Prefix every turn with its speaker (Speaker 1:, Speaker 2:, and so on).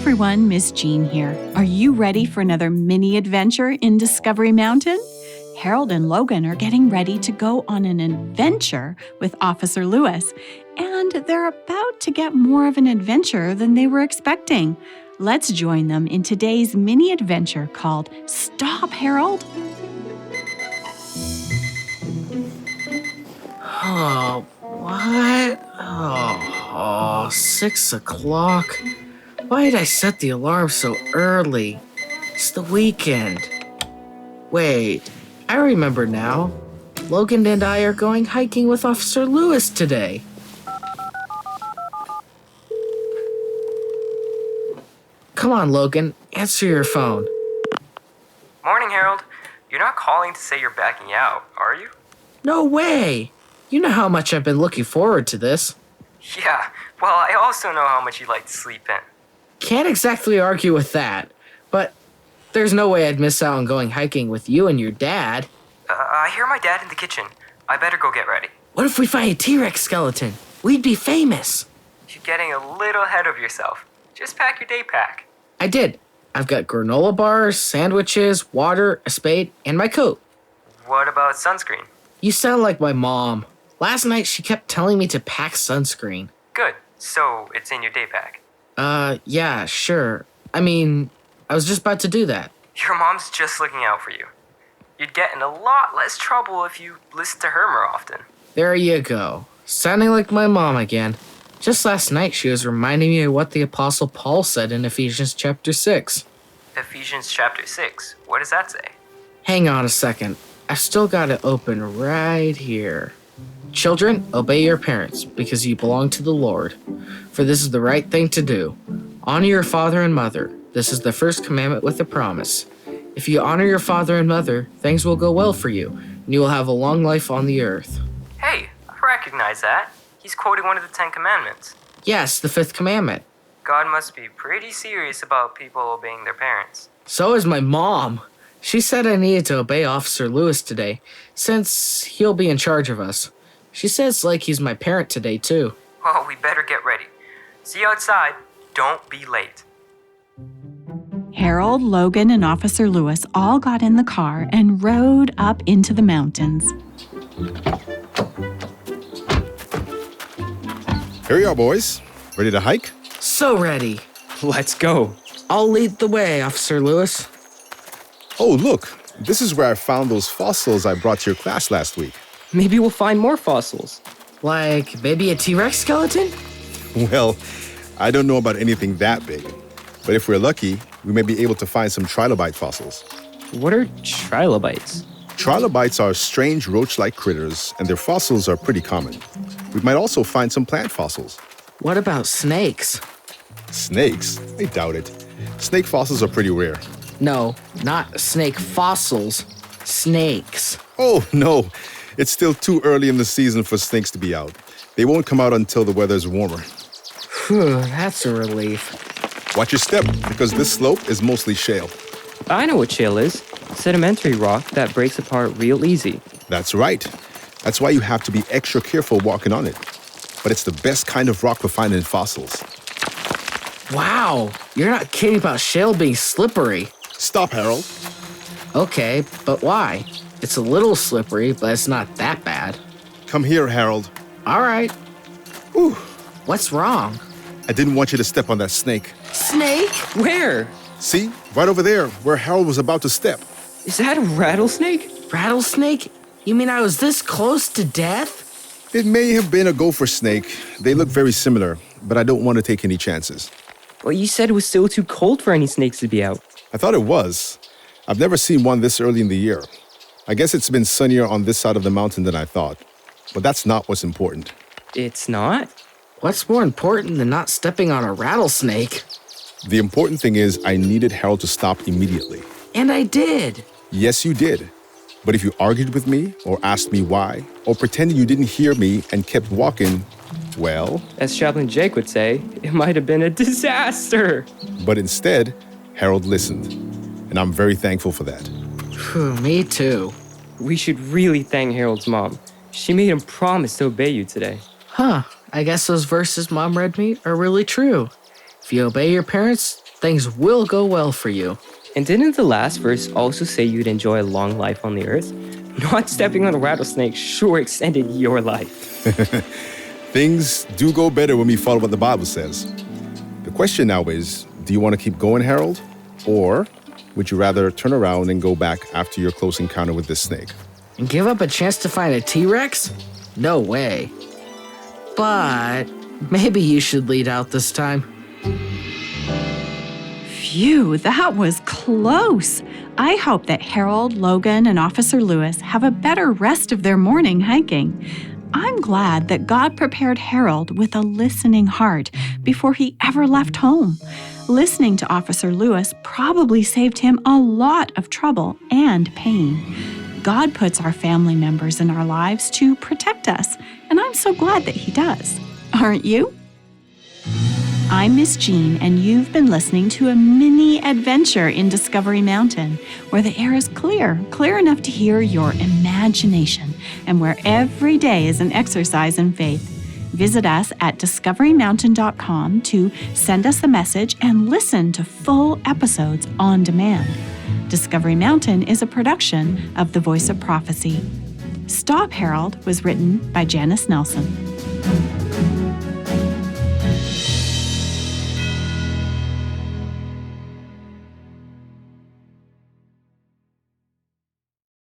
Speaker 1: everyone, Miss Jean here. Are you ready for another mini adventure in Discovery Mountain? Harold and Logan are getting ready to go on an adventure with Officer Lewis, and they're about to get more of an adventure than they were expecting. Let's join them in today's mini adventure called Stop, Harold!
Speaker 2: Oh, what? Oh, 6 o'clock? Why did I set the alarm so early? It's the weekend. Wait, I remember now. Logan and I are going hiking with Officer Lewis today. Come on, Logan, answer your phone.
Speaker 3: Morning, Harold. You're not calling to say you're backing out, are you?
Speaker 2: No way! You know how much I've been looking forward to this.
Speaker 3: Yeah, well, I also know how much you like to sleep in.
Speaker 2: Can't exactly argue with that, but there's no way I'd miss out on going hiking with you and your dad.
Speaker 3: I hear my dad in the kitchen. I better go get ready.
Speaker 2: What if we find a T-Rex skeleton? We'd be famous.
Speaker 3: You're getting a little ahead of yourself. Just pack your day pack.
Speaker 2: I did. I've got granola bars, sandwiches, water, a spade, and my coat.
Speaker 3: What about sunscreen?
Speaker 2: You sound like my mom. Last night she kept telling me to pack sunscreen.
Speaker 3: Good. So it's in your day pack.
Speaker 2: Yeah, sure. I was just about to do that.
Speaker 3: Your mom's just looking out for you. You'd get in a lot less trouble if you listened to her more often.
Speaker 2: There you go. Sounding like my mom again. Just last night she was reminding me of what the Apostle Paul said in Ephesians chapter 6.
Speaker 3: Ephesians chapter 6. What does that say?
Speaker 2: Hang on a second. I've still got it open right here. Children, obey your parents, because you belong to the Lord. For this is the right thing to do. Honor your father and mother. This is the first commandment with a promise. If you honor your father and mother, things will go well for you, and you will have a long life on the earth.
Speaker 3: Hey, I recognize that. He's quoting one of the 10 commandments.
Speaker 2: Yes, the 5th commandment.
Speaker 3: God must be pretty serious about people obeying their parents.
Speaker 2: So is my mom. She said I needed to obey Officer Lewis today, since he'll be in charge of us. She says like he's my parent today, too.
Speaker 3: Well, we better get ready. See you outside. Don't be late.
Speaker 1: Harold, Logan, and Officer Lewis all got in the car and rode up into the mountains.
Speaker 4: Here you are, boys. Ready to hike?
Speaker 2: So ready.
Speaker 5: Let's go.
Speaker 2: I'll lead the way, Officer Lewis.
Speaker 4: Oh, look. This is where I found those fossils I brought to your class last week.
Speaker 5: Maybe we'll find more fossils.
Speaker 2: Like maybe a T-Rex skeleton?
Speaker 4: Well, I don't know about anything that big. But if we're lucky, we may be able to find some trilobite fossils.
Speaker 5: What are trilobites?
Speaker 4: Trilobites are strange roach-like critters, and their fossils are pretty common. We might also find some plant fossils.
Speaker 2: What about snakes?
Speaker 4: Snakes? I doubt it. Snake fossils are pretty rare.
Speaker 2: No, not snake fossils. Snakes.
Speaker 4: Oh, no. It's still too early in the season for snakes to be out. They won't come out until the weather's warmer.
Speaker 2: Phew, that's a relief.
Speaker 4: Watch your step, because this slope is mostly shale.
Speaker 5: I know what shale is. Sedimentary rock that breaks apart real easy.
Speaker 4: That's right. That's why you have to be extra careful walking on it. But it's the best kind of rock to find in fossils.
Speaker 2: Wow, you're not kidding about shale being slippery.
Speaker 4: Stop, Harold.
Speaker 2: Okay, but why? It's a little slippery, but it's not that bad.
Speaker 4: Come here, Harold.
Speaker 2: All right.
Speaker 4: Whew.
Speaker 2: What's wrong?
Speaker 4: I didn't want you to step on that snake.
Speaker 2: Snake?
Speaker 5: Where?
Speaker 4: See? Right over there, where Harold was about to step.
Speaker 5: Is that a rattlesnake?
Speaker 2: Rattlesnake? You mean I was this close to death?
Speaker 4: It may have been a gopher snake. They look very similar, but I don't want to take any chances.
Speaker 5: Well, you said it was still too cold for any snakes to be out.
Speaker 4: I thought it was. I've never seen one this early in the year. I guess it's been sunnier on this side of the mountain than I thought. But that's not what's important.
Speaker 5: It's not?
Speaker 2: What's more important than not stepping on a rattlesnake?
Speaker 4: The important thing is I needed Harold to stop immediately.
Speaker 2: And I did.
Speaker 4: Yes, you did. But if you argued with me, or asked me why, or pretended you didn't hear me and kept walking, well...
Speaker 5: As Chaplain Jake would say, it might have been a disaster.
Speaker 4: But instead, Harold listened. And I'm very thankful for that.
Speaker 2: Phew, me too.
Speaker 5: We should really thank Harold's mom. She made him promise to obey you today.
Speaker 2: Huh, I guess those verses Mom read me are really true. If you obey your parents, things will go well for you.
Speaker 5: And didn't the last verse also say you'd enjoy a long life on the earth? Not stepping on a rattlesnake sure extended your life.
Speaker 4: Things do go better when we follow what the Bible says. The question now is, do you want to keep going, Harold? Or would you rather turn around and go back after your close encounter with this snake?
Speaker 2: And give up a chance to find a T-Rex? No way. But maybe you should lead out this time.
Speaker 1: Phew, that was close. I hope that Harold, Logan, and Officer Lewis have a better rest of their morning hiking. I'm glad that God prepared Harold with a listening heart before he ever left home. Listening to Officer Lewis probably saved him a lot of trouble and pain. God puts our family members in our lives to protect us, and I'm so glad that he does. Aren't you? I'm Miss Jean, and you've been listening to a mini adventure in Discovery Mountain, where the air is clear enough to hear your imagination, and where every day is an exercise in faith. Visit us at discoverymountain.com to send us a message and listen to full episodes on demand. Discovery Mountain is a production of The Voice of Prophecy. Stop Harold was written by Janice Nelson.